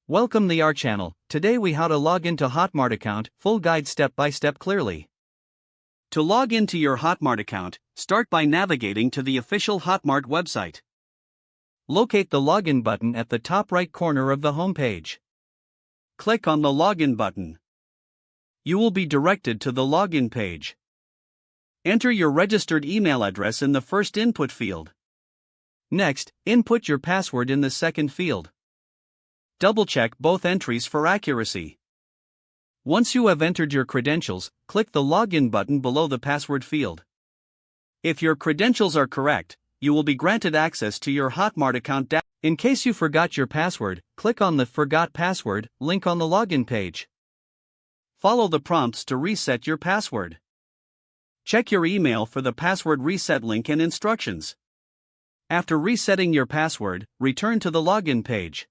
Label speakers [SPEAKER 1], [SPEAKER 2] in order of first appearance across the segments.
[SPEAKER 1] Welcome to our channel. Today we how to log into Hotmart account, full guide step by step clearly. To log into your Hotmart account, start by navigating to the official Hotmart website. Locate the login button at the top right corner of the home page. Click on the login button. You will be directed to the login page. Enter your registered email address in the first input field. Next, input your password in the second field. Double-check both entries for accuracy. Once you have entered your credentials, click the login button below the password field. If your credentials are correct, you will be granted access to your Hotmart account. In case you forgot your password, click on the Forgot Password link on the login page. Follow the prompts to reset your password. Check your email for the password reset link and instructions. After resetting your password, return to the login page.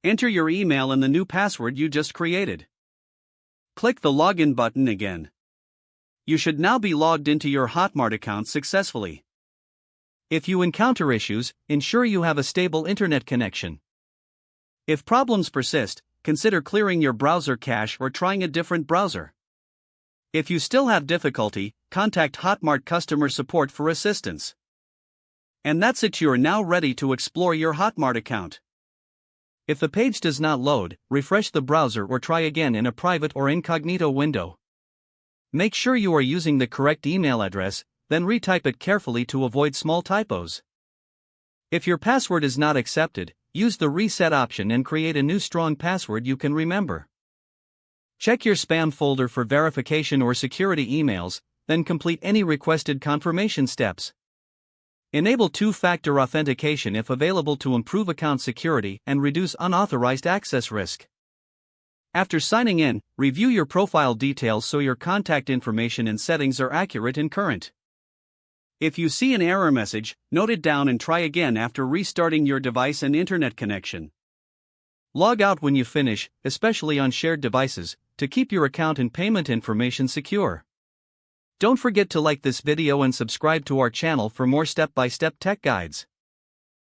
[SPEAKER 1] Enter your email and the new password you just created. Click the login button again. You should now be logged into your Hotmart account successfully. If you encounter issues, ensure you have a stable internet connection. If problems persist, consider clearing your browser cache or trying a different browser. If you still have difficulty, contact Hotmart customer support for assistance. And that's it, you're now ready to explore your Hotmart account. If the page does not load, refresh the browser or try again in a private or incognito window. Make sure you are using the correct email address, then retype it carefully to avoid small typos. If your password is not accepted, use the reset option and create a new strong password you can remember. Check your spam folder for verification or security emails, then complete any requested confirmation steps. Enable two-factor authentication if available to improve account security and reduce unauthorized access risk. After signing in, review your profile details so your contact information and settings are accurate and current. If you see an error message, note it down and try again after restarting your device and internet connection. Log out when you finish, especially on shared devices, to keep your account and payment information secure. Don't forget to like this video and subscribe to our channel for more step-by-step tech guides.